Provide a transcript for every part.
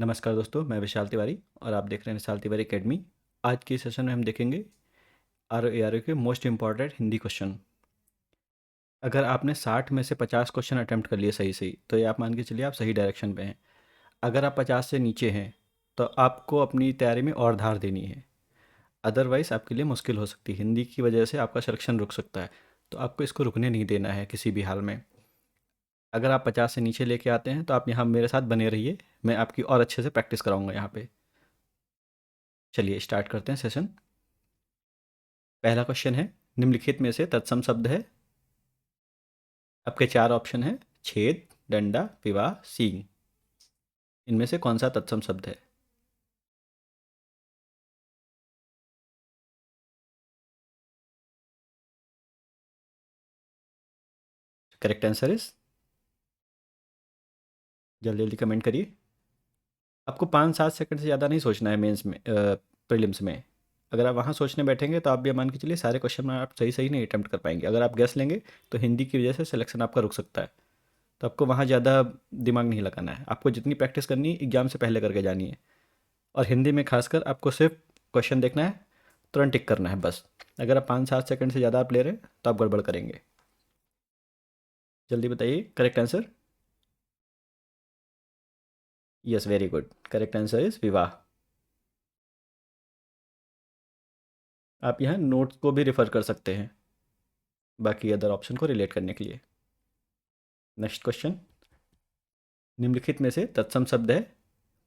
नमस्कार दोस्तों, मैं विशाल तिवारी और आप देख रहे हैं विशाल तिवारी एकेडमी। आज के सेशन में हम देखेंगे आर के मोस्ट इम्पॉर्टेंट हिंदी क्वेश्चन। अगर आपने 60 में से 50 क्वेश्चन अटेम्प्ट कर लिए सही सही, तो ये आप मान के चलिए आप सही डायरेक्शन पे हैं। अगर आप 50 से नीचे हैं तो आपको अपनी तैयारी में और धार देनी है, अदरवाइज़ आपके लिए मुश्किल हो सकती है। हिंदी की वजह से आपका सिलेक्शन रुक सकता है, तो आपको इसको रुकने नहीं देना है किसी भी हाल में। अगर आप 50 से नीचे लेके आते हैं तो आप यहाँ मेरे साथ बने रहिए, मैं आपकी और अच्छे से प्रैक्टिस कराऊंगा यहाँ पे। चलिए स्टार्ट करते हैं सेशन। पहला क्वेश्चन है, निम्नलिखित में से तत्सम शब्द है। आपके चार ऑप्शन है, छेद, डंडा, विवाह, सींग। इनमें से कौन सा तत्सम शब्द है? करेक्ट आंसर इज, जल्दी जल्दी कमेंट करिए। आपको 5-7 सेकंड से ज़्यादा नहीं सोचना है मेंस में, प्रीलिम्स में। अगर आप वहाँ सोचने बैठेंगे तो आप भी मान के चलिए सारे क्वेश्चन में आप सही सही नहीं अटैम्प्ट कर पाएंगे। अगर आप गैस लेंगे तो हिंदी की वजह से सिलेक्शन आपका रुक सकता है। तो आपको वहाँ ज़्यादा दिमाग नहीं लगाना है। आपको जितनी प्रैक्टिस करनी है एग्जाम से पहले करके जानी है। और हिंदी में खासकर आपको सिर्फ क्वेश्चन देखना है, तुरंत टिक करना है बस। अगर आप 5-7 सेकंड से ज़्यादा आप ले रहे हैं तो आप गड़बड़ करेंगे। जल्दी बताइए correct answer. Yes, very good. Correct answer is विवाह। आप यहाँ नोट्स को भी रिफ़र कर सकते हैं बाकी अदर ऑप्शन को रिलेट करने के लिए। नेक्स्ट क्वेश्चन, निम्नलिखित में से तत्सम शब्द है।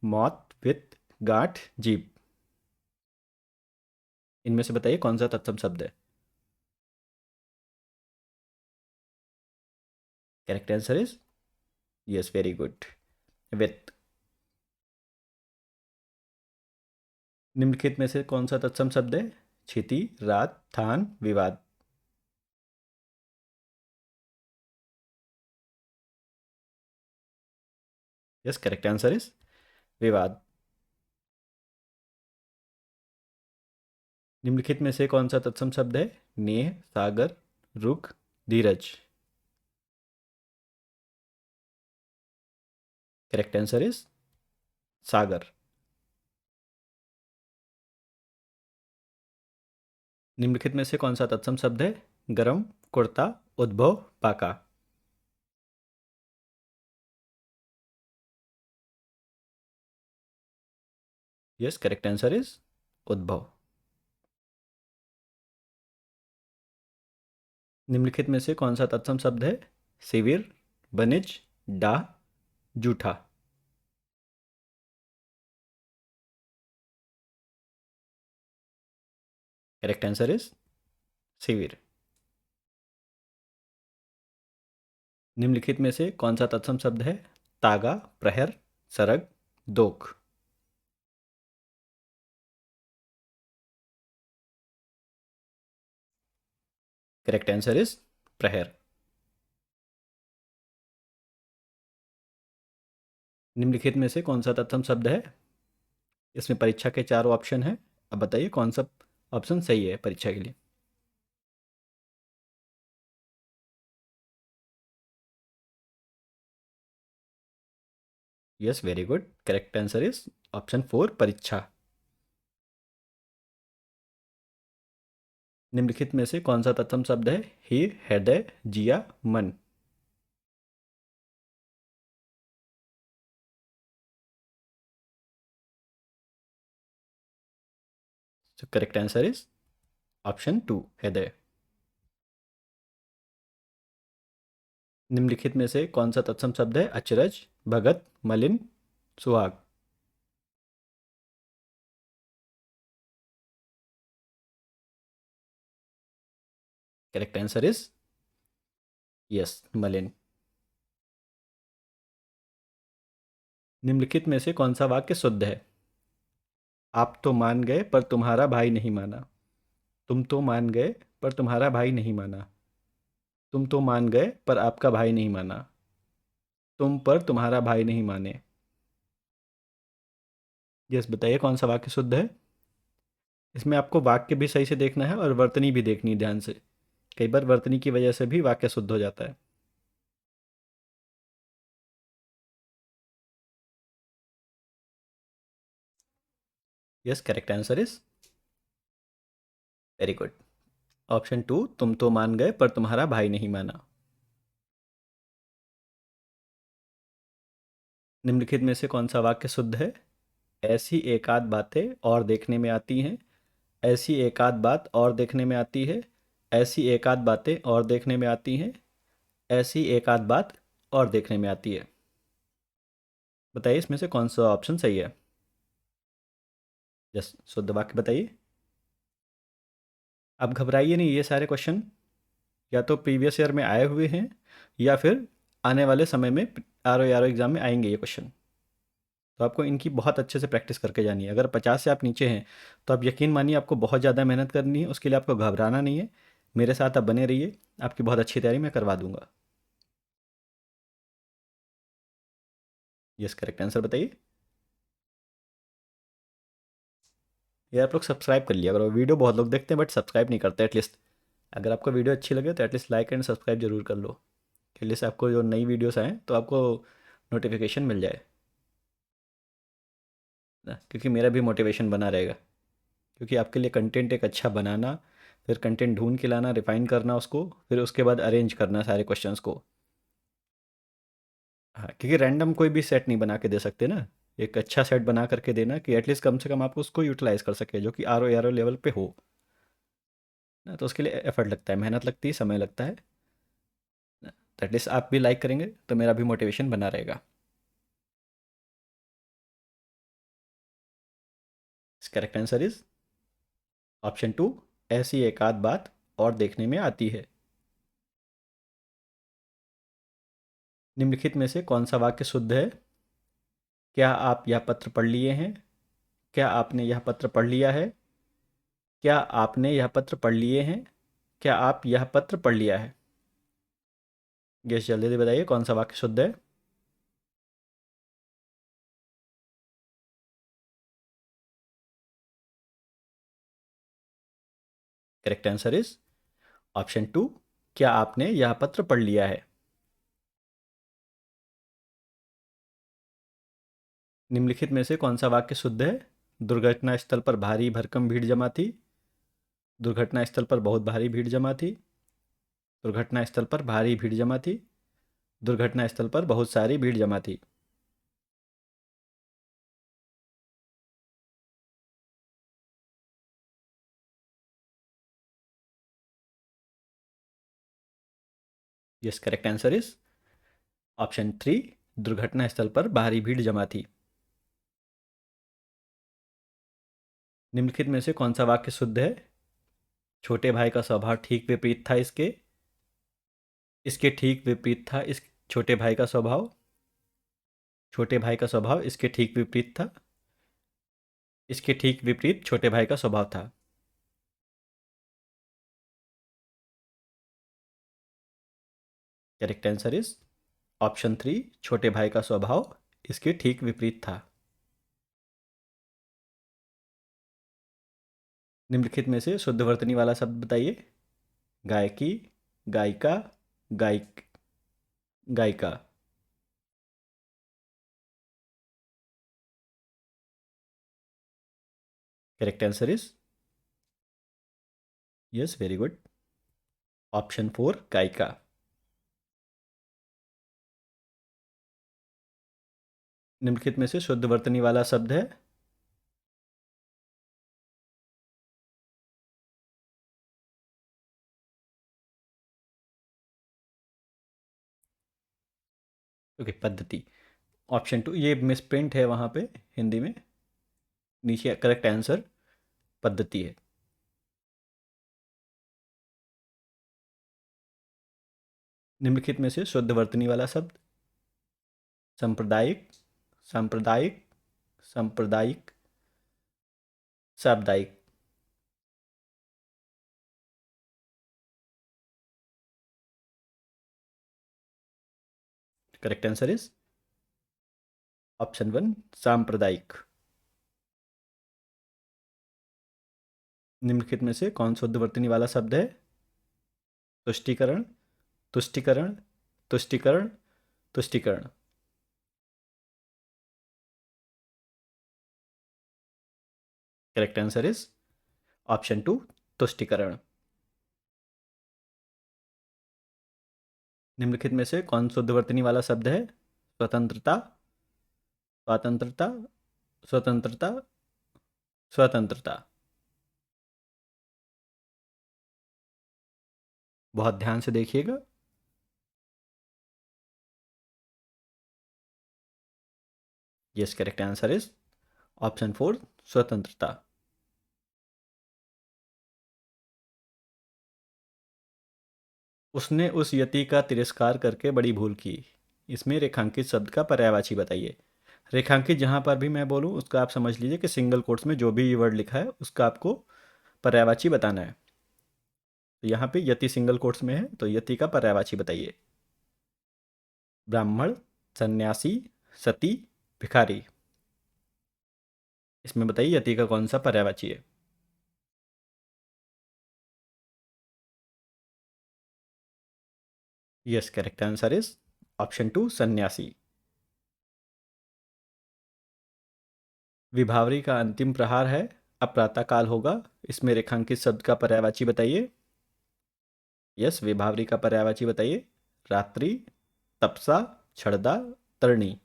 मौत, वित्त, गांठ, जीभ। इनमें से बताइए कौन सा तत्सम शब्द है? Correct answer is, yes, very good, वित्त। निम्नलिखित में से कौन सा तत्सम शब्द है? क्षिति, रात, थान, विवाद। यस, करेक्ट आंसर इज विवाद। निम्नलिखित में से कौन सा तत्सम शब्द है? नेह, सागर, रुख, धीरज। करेक्ट आंसर इज सागर। निम्नलिखित में से कौन सा तत्सम शब्द है? गरम, कुर्ता, उद्भव, पाका। यस, करेक्ट आंसर इज उद्भव। निम्नलिखित में से कौन सा तत्सम शब्द है? शिविर, वनिज, डाह, जूठा। करेक्ट आंसर इज शिविर। निम्नलिखित में से कौन सा तत्सम शब्द है? तागा, प्रहर, सरग, दोख। करेक्ट आंसर इज प्रहर। निम्नलिखित में से कौन सा तत्सम शब्द है? इसमें परीक्षा के चारों ऑप्शन हैं। अब बताइए कौन सा ऑप्शन सही है परीक्षा के लिए। Yes, very good. Correct answer is option 4, परीक्षा। निम्नलिखित में से कौन सा तत्सम शब्द है? ही, हृदय, जिया, मन। So correct answer is option 2, हृदय। निम्नलिखित में से कौन सा तत्सम शब्द है? अचरज, भगत, मलिन, सुहाग। करेक्ट आंसर इज यस, मलिन। निम्नलिखित में से कौन सा वाक्य शुद्ध है? आप तो मान गए पर तुम्हारा भाई नहीं माना। तुम तो मान गए पर तुम्हारा भाई नहीं माना। तुम तो मान गए पर आपका भाई नहीं माना। तुम पर तुम्हारा भाई नहीं माने। यस, बताइए कौन सा वाक्य शुद्ध है? इसमें आपको वाक्य भी सही से देखना है और वर्तनी भी देखनी है ध्यान से। कई बार वर्तनी की वजह से भी वाक्य शुद्ध हो जाता है। Yes, correct answer is very good. Option 2, तुम तो मान गए पर तुम्हारा भाई नहीं माना। निम्नलिखित में से कौन सा वाक्य शुद्ध है? ऐसी एकाध बातें और देखने में आती हैं। ऐसी एकाध बात और देखने में आती है। ऐसी एकाध बातें और देखने में आती हैं। ऐसी एकाध बात और देखने में आती है। बताइए इसमें से कौन सा ऑप्शन सही है? यस, शुद्ध वाक्य बताइए। आप घबराइए नहीं, ये सारे क्वेश्चन या तो प्रीवियस ईयर में आए हुए हैं या फिर आने वाले समय में आर ओ एग्ज़ाम में आएंगे ये क्वेश्चन। तो आपको इनकी बहुत अच्छे से प्रैक्टिस करके जानी है। अगर 50 से आप नीचे हैं तो आप यकीन मानिए आपको बहुत ज़्यादा मेहनत करनी है, उसके लिए आपको घबराना नहीं है। मेरे साथ आप बने रहिए, आपकी बहुत अच्छी तैयारी मैं करवा दूंगा। यस, करेक्ट आंसर बताइए। ये आप लोग सब्सक्राइब कर लिया करो, वीडियो बहुत लोग देखते हैं बट सब्सक्राइब नहीं करते एटलीस्ट। अगर आपको वीडियो अच्छी लगे तो एटलीस्ट लाइक एंड सब्सक्राइब जरूर कर लो, एटलीस्ट आपको जो नई वीडियोस आएँ तो आपको नोटिफिकेशन मिल जाए ना, क्योंकि मेरा भी मोटिवेशन बना रहेगा। क्योंकि आपके लिए कंटेंट एक अच्छा बनाना, फिर कंटेंट ढूंढ के लाना, रिफाइन करना उसको, फिर उसके बाद अरेंज करना सारे क्वेश्चंस को। हाँ, क्योंकि रैंडम कोई भी सेट नहीं बना के दे सकते ना। एक अच्छा सेट बना करके देना कि एटलीस्ट कम से कम आप उसको यूटिलाइज कर सके, जो कि आर ओ लेवल पे हो ना। तो उसके लिए एफर्ट लगता है, मेहनत लगती है, समय लगता है ना। तो एटलीस्ट आप भी लाइक करेंगे तो मेरा भी मोटिवेशन बना रहेगा। करेक्ट आंसर इज ऑप्शन 2, ऐसी एक आध बात और देखने में आती है। निम्नलिखित में से कौन सा वाक्य शुद्ध है? क्या आप यह पत्र पढ़ लिए हैं? क्या आपने यह पत्र पढ़ लिया है? क्या आपने यह पत्र पढ़ लिए हैं? क्या आप यह पत्र पढ़ लिया है? गेस जल्दी से बताइए कौन सा वाक्य शुद्ध है। करेक्ट आंसर इज ऑप्शन 2, क्या आपने यह पत्र पढ़ लिया है। निम्नलिखित में से कौन सा वाक्य शुद्ध है? दुर्घटना स्थल पर भारी भरकम भीड़ जमा थी। दुर्घटना स्थल पर बहुत भारी भीड़ जमा थी। दुर्घटना स्थल पर भारी भीड़ जमा थी। दुर्घटना स्थल पर बहुत सारी भीड़ जमा थी। Yes, correct answer is option 3, दुर्घटना स्थल पर भारी भीड़ जमा थी। निम्नलिखित में से कौन सा वाक्य शुद्ध है? छोटे भाई का स्वभाव ठीक विपरीत था इसके। इसके ठीक विपरीत था इस छोटे भाई का स्वभाव। छोटे भाई का स्वभाव इसके ठीक विपरीत था। इसके ठीक विपरीत छोटे भाई का स्वभाव था। करेक्ट आंसर इज ऑप्शन 3, छोटे भाई का स्वभाव इसके ठीक विपरीत था। निम्नलिखित में से शुद्ध वर्तनी वाला शब्द बताइए। गायकी, गायिका, गायक, गायिका। Correct answer is yes, very good, option 4, गायिका। निम्नलिखित में से शुद्ध वर्तनी वाला शब्द है। ओके, पद्धति। ऑप्शन 2 ये मिसप्रिंट है वहाँ पे हिंदी में, नीचे करेक्ट आंसर पद्धति है। निम्नलिखित में से शुद्ध वर्तनी वाला शब्द। सांप्रदायिक, सांप्रदायिक, सांप्रदायिक, साप्ताहिक। करेक्ट आंसर इज ऑप्शन 1, सांप्रदायिक। निम्नलिखित में से कौन शुद्ध वर्तनी वाला शब्द है? तुष्टिकरण, तुष्टिकरण, तुष्टिकरण, तुष्टिकरण। करेक्ट आंसर इज ऑप्शन 2 तुष्टिकरण। निम्नलिखित में से कौन शुद्धवर्तनी वाला शब्द है? स्वतंत्रता, स्वातंत्रता, स्वतंत्रता, स्वतंत्रता। बहुत ध्यान से देखिएगा। Yes, correct answer is option 4 स्वतंत्रता। उसने उस यति का तिरस्कार करके बड़ी भूल की। इसमें रेखांकित शब्द का पर्यायवाची बताइए। रेखांकित जहाँ पर भी मैं बोलूँ उसका आप समझ लीजिए कि सिंगल कोट्स में जो भी ये वर्ड लिखा है उसका आपको पर्यायवाची बताना है। तो यहाँ पे यति सिंगल कोट्स में है तो यति का पर्यायवाची बताइए। ब्राह्मण, सन्यासी, सती, भिखारी। इसमें बताइए यति का कौन सा पर्यायवाची है? Yes, correct answer is option 2 सन्यासी। विभावरी का अंतिम प्रहार है, अब प्रातःकाल होगा। इसमें रेखांकित शब्द का पर्यायवाची बताइए। यस, विभावरी का पर्यायवाची बताइए। रात्रि, तपसा, छड़दा, तरणी।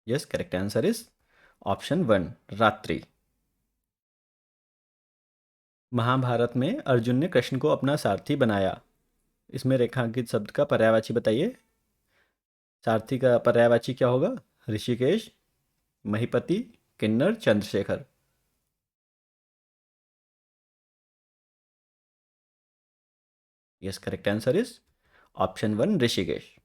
Yes, correct answer is option 1 रात्रि। महाभारत में अर्जुन ने कृष्ण को अपना सारथी बनाया। इसमें रेखांकित शब्द का पर्यायवाची बताइए। सारथी का पर्यायवाची क्या होगा? ऋषिकेश, महीपति, किन्नर, चंद्रशेखर। Yes, correct answer is option 1 ऋषिकेश।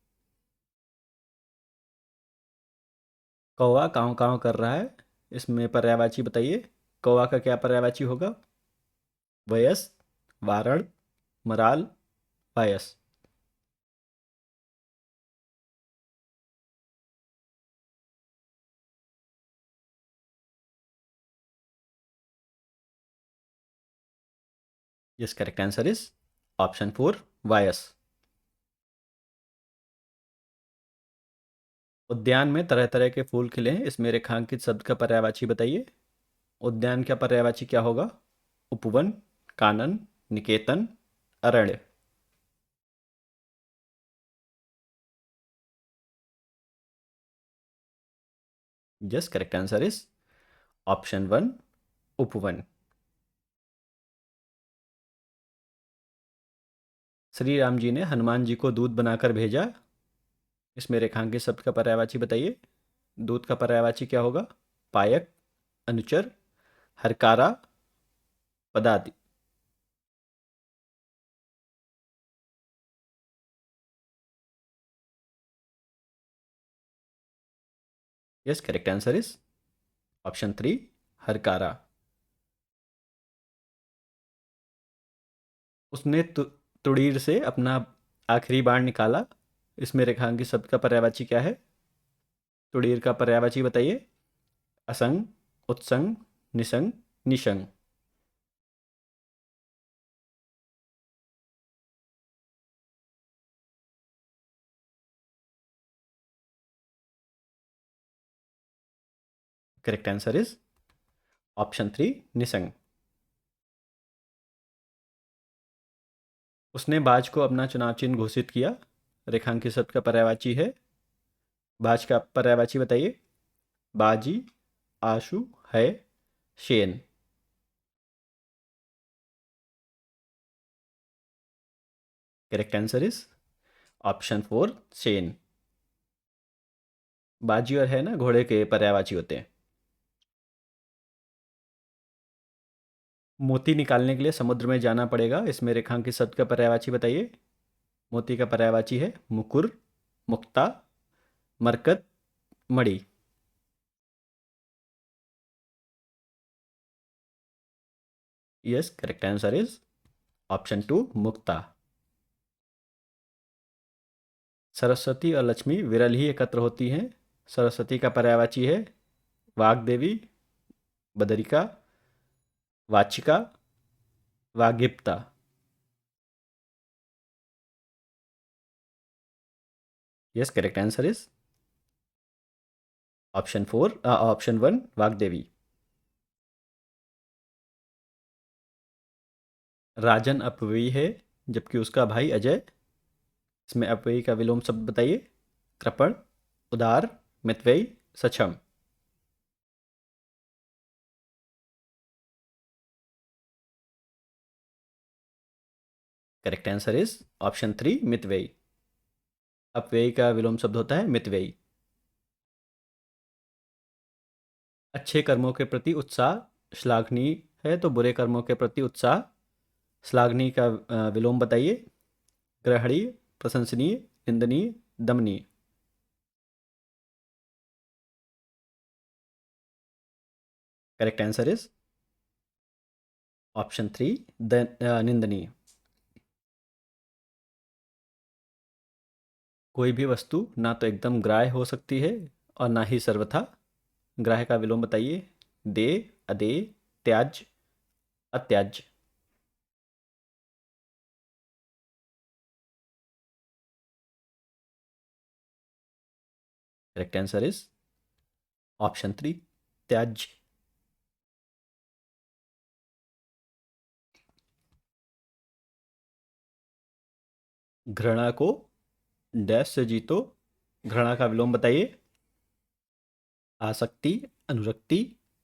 कौवा काँव काँव कर रहा है। इसमें पर्यायवाची बताइए। कौवा का क्या पर्यायवाची होगा? वयस, वारण, मराल, पायस। Yes, correct answer is option 4 वायस। उद्यान में तरह तरह के फूल खिले हैं। इसमें रेखांकित शब्द का पर्यायवाची बताइए। उद्यान का पर्यायवाची क्या होगा? उपवन, कानन, निकेतन, अरण्य। Yes, correct answer is option 1 उपवन। श्री राम जी ने हनुमान जी को दूत बनाकर भेजा। इसमें रेखांकित शब्द का पर्यायवाची बताइए। दूत का पर्यायवाची क्या होगा? पायक, अनुचर, हरकारा, पदाति। Yes, correct answer is option 3 हरकारा। उसने तुड़ीर से अपना आखिरी बाण निकाला। इसमें रेखांकित शब्द का पर्यायवाची क्या है? तुड़ीर का पर्यायवाची बताइए। असंग, उत्संग, निसंग, निशंग। करेक्ट आंसर इज ऑप्शन 3 निसंग। उसने बाज को अपना चुनाव चिन्ह घोषित किया। रेखांकित शब्द का पर्यायवाची है। बाज का पर्यायवाची बताइए। बाजी, आशु, है, Shane. Correct answer is option 4 Shane. बाजी और है ना घोड़े के पर्यायवाची होते हैं। मोती निकालने के लिए समुद्र में जाना पड़ेगा। इसमें रेखांकित शब्द का पर्यायवाची बताइए। मोती का पर्यायवाची है मुकुर, मुक्ता, मरकत, मणि। Yes, correct answer is option 2 मुक्ता। सरस्वती और लक्ष्मी विरल ही एकत्र होती हैं। सरस्वती का पर्यायवाची है वाग्देवी, बदरिका, वाचिका, वागिप्ता। Yes, correct answer is option 1 वाग्देवी। राजन अपव्ययी है जबकि उसका भाई अजय। इसमें अपव्ययी का विलोम शब्द बताइए। कृपण, उदार, मितव्ययी, सक्षम। Correct answer is option 3 मितव्ययी। अपव्ययी का विलोम शब्द होता है मितव्ययी। अच्छे कर्मों के प्रति उत्साह श्लाघनीय है, तो बुरे कर्मों के प्रति उत्साह श्लाघनीय का विलोम बताइए। ग्रहणीय, प्रशंसनीय, निंदनीय, दमनीय। करेक्ट आंसर इज ऑप्शन 3 निंदनीय। कोई भी वस्तु ना तो एकदम ग्राह्य हो सकती है और ना ही सर्वथा। ग्राह्य का विलोम बताइए। देय, अदेय, त्याज्य, अत्याज्य। करेक्ट आंसर इज ऑप्शन 3 त्याज्य। घृणा को डैश से जीतो। घृणा का विलोम बताइए। आसक्ति, अनुरक्ति,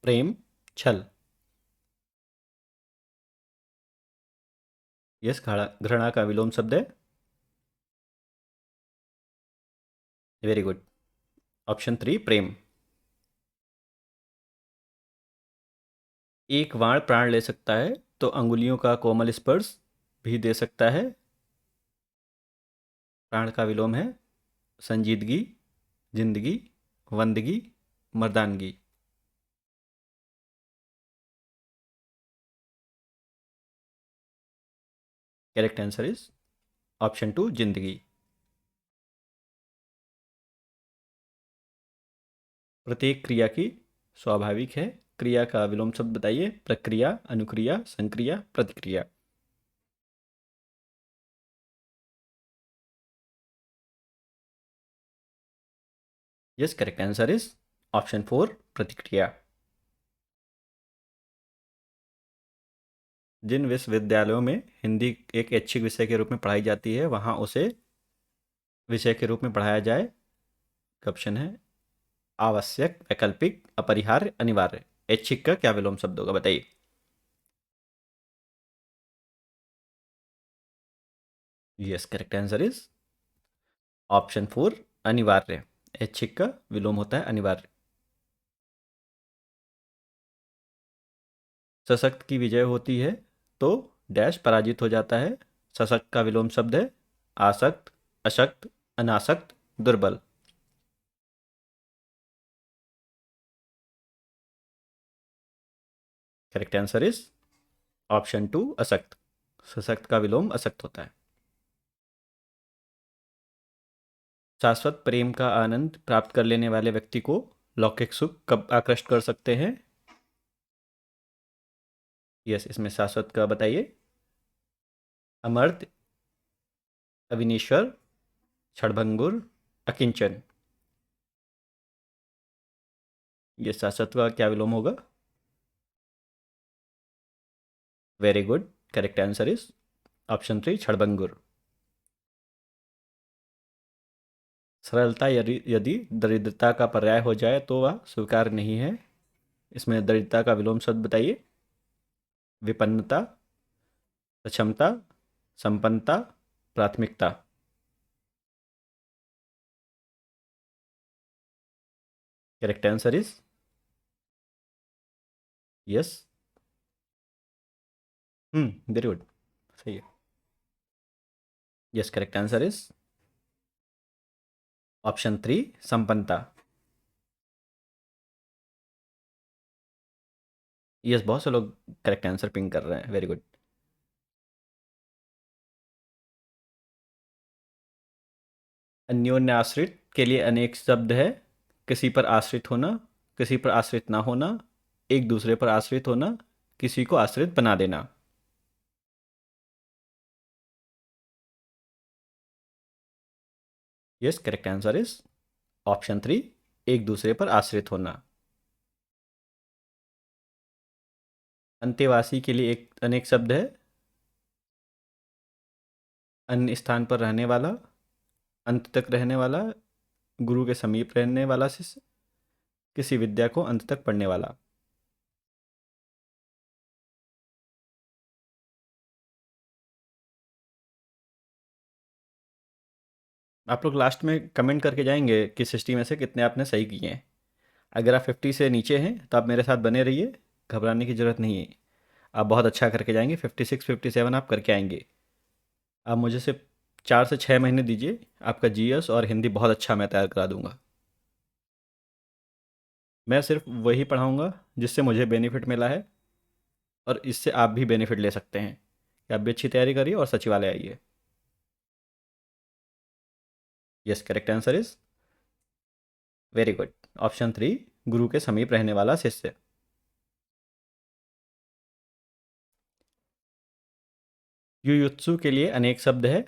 प्रेम, छल। यस, घृणा का विलोम शब्द है। Very good. ऑप्शन 3 प्रेम। एक वाण प्राण ले सकता है तो अंगुलियों का कोमल स्पर्श भी दे सकता है। प्राण का विलोम है संजीदगी, जिंदगी, वंदगी, मर्दानगी। करेक्ट आंसर इज ऑप्शन 2 जिंदगी। प्रत्येक क्रिया की स्वाभाविक है। क्रिया का विलोम शब्द बताइए। प्रक्रिया, अनुक्रिया, संक्रिया, प्रतिक्रिया। Yes, correct answer is option 4 प्रतिक्रिया। जिन विश्वविद्यालयों में हिंदी एक ऐच्छिक विषय के रूप में पढ़ाई जाती है वहाँ उसे विषय के रूप में पढ़ाया जाए। ऑप्शन है आवश्यक, वैकल्पिक, अपरिहार्य, अनिवार्य। ऐच्छिक का क्या विलोम शब्द होगा बताइए। Yes, correct answer is option 4 अनिवार्य। ऐच्छिक का विलोम होता है अनिवार्य। सशक्त की विजय होती है तो डैश पराजित हो जाता है। सशक्त का विलोम शब्द है आसक्त, अशक्त, अनासक्त, दुर्बल। Correct answer is option 2 असक्त। सशक्त का विलोम असक्त होता है। शाश्वत प्रेम का आनंद प्राप्त कर लेने वाले व्यक्ति को लौकिक सुख कब आकृष्ट कर सकते हैं। यस, इसमें शाश्वत का बताइए। अमर्त्य, अविनीश्वर, क्षणभंगुर, अकिंचन। ये शाश्वत का क्या विलोम होगा। Very good. Correct answer is option 3 क्षणभंगुर। सरलता यदि यदि दरिद्रता का पर्याय हो जाए तो वह स्वीकार नहीं है। इसमें दरिद्रता का विलोम शब्द बताइए। विपन्नता, सक्षमता, संपन्नता, प्राथमिकता। Correct answer is yes. Very good, सही है। Yes, correct answer is option 3 संपन्नता। यस, बहुत से लोग करेक्ट आंसर पिंग कर रहे हैं। Very good. अन्योन्य आश्रित के लिए अनेक शब्द है। किसी पर आश्रित होना, किसी पर आश्रित ना होना, एक दूसरे पर आश्रित होना, किसी को आश्रित बना देना। Yes, correct answer is option 3, एक दूसरे पर आश्रित होना। अंतेवासी के लिए एक अनेक शब्द है। अन्य स्थान पर रहने वाला, अंत तक रहने वाला, गुरु के समीप रहने वाला शिष्य, किसी विद्या को अंत तक पढ़ने वाला। आप लोग लास्ट में कमेंट करके जाएंगे कि 60 में से कितने आपने सही किए हैं। अगर आप 50 से नीचे हैं तो आप मेरे साथ बने रहिए, घबराने की ज़रूरत नहीं है। आप बहुत अच्छा करके जाएंगे, 56 57 आप करके आएंगे। आप मुझे सिर्फ 4 से 6 महीने दीजिए, आपका जीएस और हिंदी बहुत अच्छा मैं तैयार करा दूंगा। मैं सिर्फ वही पढ़ाऊंगा जिससे मुझे बेनिफिट मिला है, और इससे आप भी बेनिफिट ले सकते हैं कि आप भी अच्छी तैयारी करिए और सचिवालय आइए। Yes, correct answer is very good, option 3, गुरु के समीप रहने वाला शिष्य। युयुत्सु के लिए अनेक शब्द है।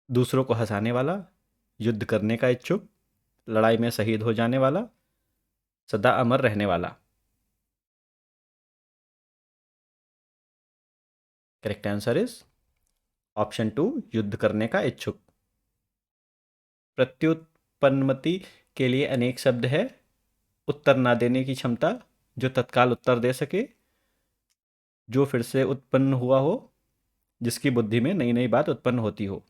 दूसरों को हंसाने वाला, युद्ध करने का इच्छुक, लड़ाई में शहीद हो जाने वाला, सदा अमर रहने वाला। करेक्ट आंसर इज ऑप्शन 2, युद्ध करने का इच्छुक। प्रत्युत्पन्नमति के लिए अनेक शब्द है। उत्तर ना देने की क्षमता, जो तत्काल उत्तर दे सके, जो फिर से उत्पन्न हुआ हो, जिसकी बुद्धि में नई नई बात उत्पन्न होती हो।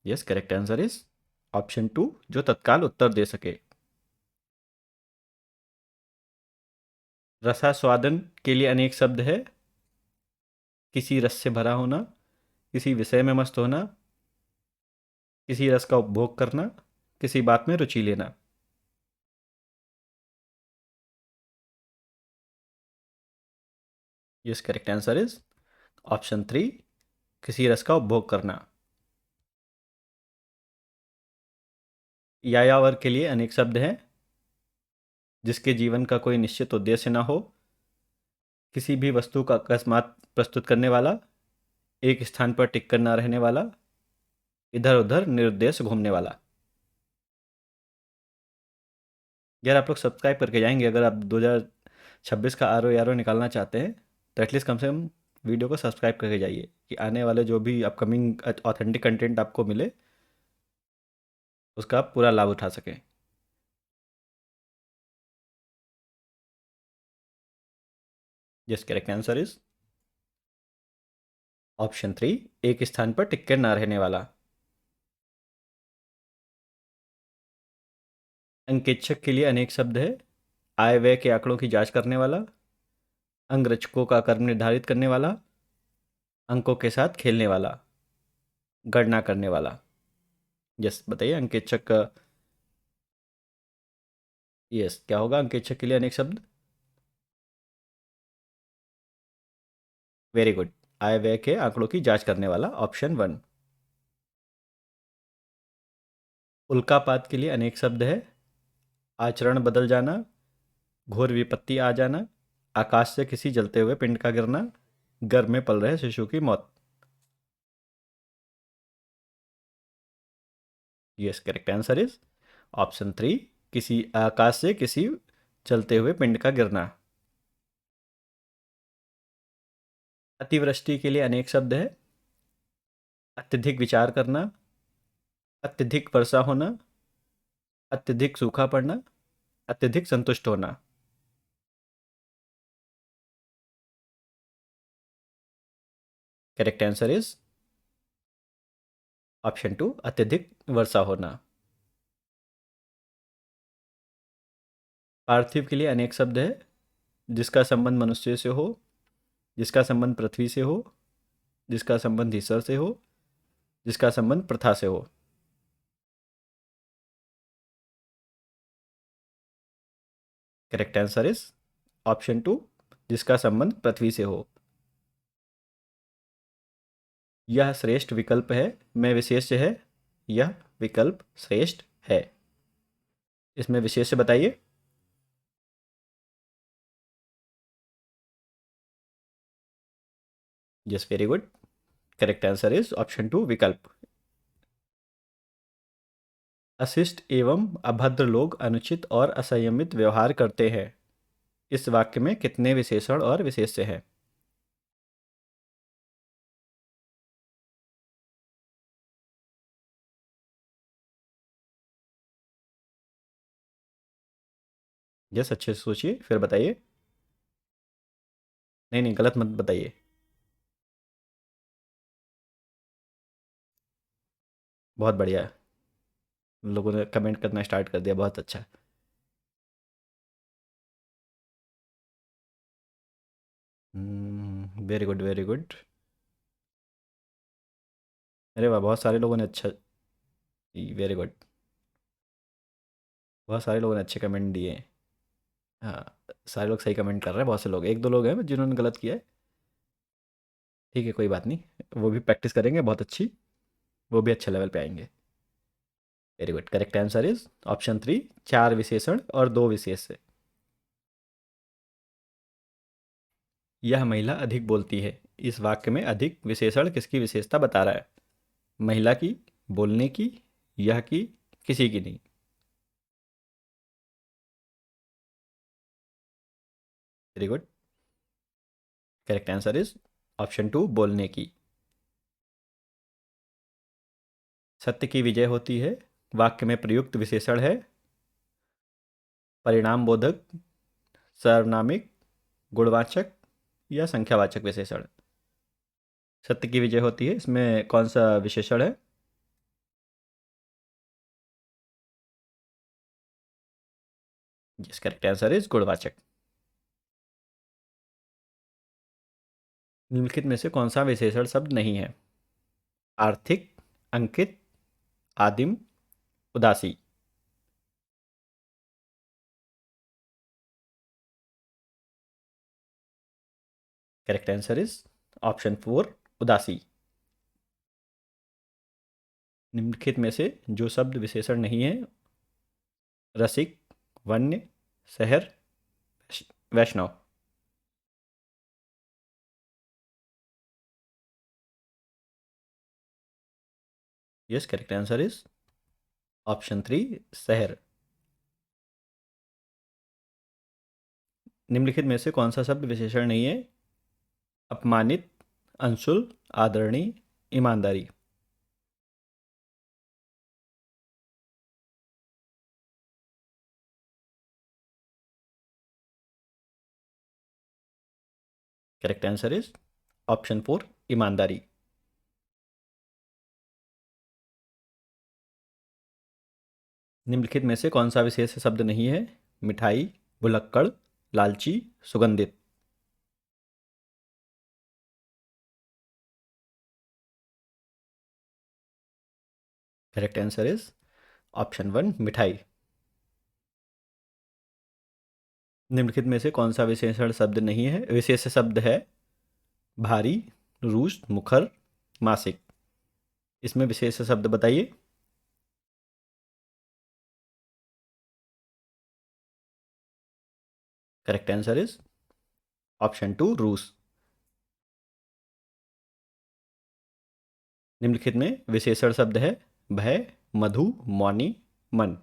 Yes, correct answer is option 2, जो तत्काल उत्तर दे सके। रसास्वादन के लिए अनेक शब्द है। किसी रस से भरा होना, किसी विषय में मस्त होना, किसी रस का उपभोग करना, किसी बात में रुचि लेना। Yes, correct answer is option 3, किसी रस का उपभोग करना। यायावर के लिए अनेक शब्द हैं। जिसके जीवन का कोई निश्चित उद्देश्य ना हो, किसी भी वस्तु का अकस्मात प्रस्तुत करने वाला, एक स्थान पर टिक कर ना रहने वाला, इधर उधर निरुद्देश्य घूमने वाला। यार आप लोग सब्सक्राइब करके जाएंगे, अगर आप 2026 का आर ओ यारो निकालना चाहते हैं तो एटलीस्ट कम से कम वीडियो को सब्सक्राइब करके जाइए, कि आने वाले जो भी अपकमिंग ऑथेंटिक कंटेंट आपको मिले उसका आप पूरा लाभ उठा सकें। जिस करेक्ट आंसर इज ऑप्शन 3, एक स्थान पर टिक कर ना रहने वाला। अंकेक्षक के लिए अनेक शब्द है। आय व्यय के आंकड़ों की जांच करने वाला, अंगरचकों का कर्म निर्धारित करने वाला, अंकों के साथ खेलने वाला, गणना करने वाला। यस, बताइए अंकेक्षक का। यस, क्या होगा अंकेक्षक के लिए अनेक शब्द? वेरी गुड, आय व्यय के आंकड़ों की जांच करने वाला, ऑप्शन 1। उल्कापात के लिए अनेक शब्द है। आचरण बदल जाना, घोर विपत्ति आ जाना, आकाश से किसी जलते हुए पिंड का गिरना, गर्भ में पल रहे शिशु की मौत। Yes, correct answer is option 3, किसी आकाश से किसी चलते हुए पिंड का गिरना। अतिवृष्टि के लिए अनेक शब्द है। अत्यधिक विचार करना, अत्यधिक वर्षा होना, अत्यधिक सूखा पड़ना, अत्यधिक संतुष्ट होना। करेक्ट आंसर इज ऑप्शन 2, अत्यधिक वर्षा होना। पार्थिव के लिए अनेक शब्द है। जिसका संबंध मनुष्य से हो, जिसका संबंध पृथ्वी से हो, जिसका संबंध ईश्वर से हो, जिसका संबंध प्रथा से हो। करेक्ट आंसर इज ऑप्शन 2, जिसका संबंध पृथ्वी से हो। यह श्रेष्ठ विकल्प है, में विशेष है। यह विकल्प श्रेष्ठ है। इसमें विशेष बताइए। Yes, very good. Correct answer is option two, विकल्प। अशिष्ट एवं अभद्र लोग अनुचित और असंयमित व्यवहार करते हैं। इस वाक्य में कितने विशेषण और विशेष्य हैं? यस, अच्छे से सोचिए फिर बताइए। नहीं नहीं, गलत मत बताइए। बहुत बढ़िया। लोगों ने कमेंट करना स्टार्ट कर दिया, बहुत अच्छा। Very good, very good. अरे वाह, बहुत सारे लोगों ने अच्छा। Very good. बहुत सारे लोगों ने अच्छे कमेंट दिए हैं। हाँ, सारे लोग सही कमेंट कर रहे हैं, बहुत से लोग, एक दो लोग हैं जिन्होंने गलत किया है। ठीक है, कोई बात नहीं। वो भी प्रैक्टिस करेंगे बहुत अच्छी। वो भी अच्छे लेवल पे आएंगे। Very good. Correct answer is option three, चार विशेषण और दो विशेष्य। यह महिला अधिक बोलती है। इस वाक्य में अधिक विशेषण किसकी विशेषता बता रहा है? महिला की, बोलने की, यह की, किसी की नहीं। Very good. Correct answer is option two, बोलने की। सत्य की विजय होती है। वाक्य में प्रयुक्त विशेषण है परिणाम बोधक, सार्वनामिक, गुणवाचक या संख्यावाचक विशेषण। सत्य की विजय होती है, इसमें कौन सा विशेषण है? जिस करेक्ट आंसर इज गुणवाचक। निम्नलिखित में से कौन सा विशेषण शब्द नहीं है? आर्थिक, अंकित, आदिम, उदासी। Correct answer is option four, उदासी। निम्नलिखित में से जो शब्द विशेषण नहीं है? रसिक, वन्य, शहर, वैष्णव। Yes, correct answer is option three, शहर। निम्नलिखित में से कौन सा शब्द विशेषण नहीं है? अपमानित, अंशुल, आदरणीय, ईमानदारी। Correct answer is option four, ईमानदारी। निम्नलिखित में से कौन सा विशेष शब्द नहीं है? मिठाई, भुलक्कड़, लालची, सुगंधित। Correct answer is option one, मिठाई। निम्नलिखित में से कौन सा विशेषण शब्द नहीं है, विशेष शब्द है? भारी, रूस, मुखर, मासिक। इसमें विशेष शब्द बताइए। Correct answer is option two, रूस। निम्नलिखित में विशेषण शब्द है भय, मधु, मौनी, मन।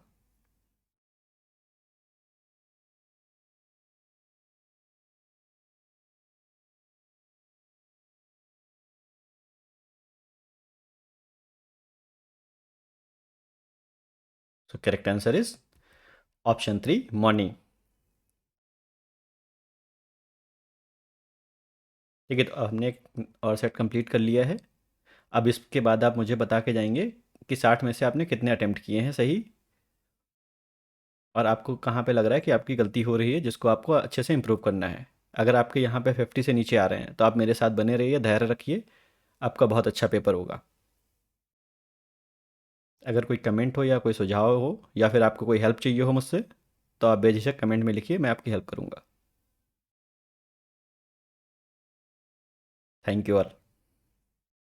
So correct answer is option three, मौनी। ठीक है, तो हमने एक और सेट कंप्लीट कर लिया है। अब इसके बाद आप मुझे बता के जाएंगे कि 60 में से आपने कितने अटेम्प्ट किए हैं सही, और आपको कहाँ पे लग रहा है कि आपकी गलती हो रही है जिसको आपको अच्छे से इम्प्रूव करना है। अगर आपके यहाँ पे 50 से नीचे आ रहे हैं तो आप मेरे साथ बने रहिए, धैर्य रखिए। आपका बहुत अच्छा पेपर होगा। अगर कोई कमेंट हो या कोई सुझाव हो या फिर आपको कोई हेल्प चाहिए हो मुझसे, तो आप बेझिझक कमेंट में लिखिए, मैं आपकी हेल्प करूँगा। Thank you all.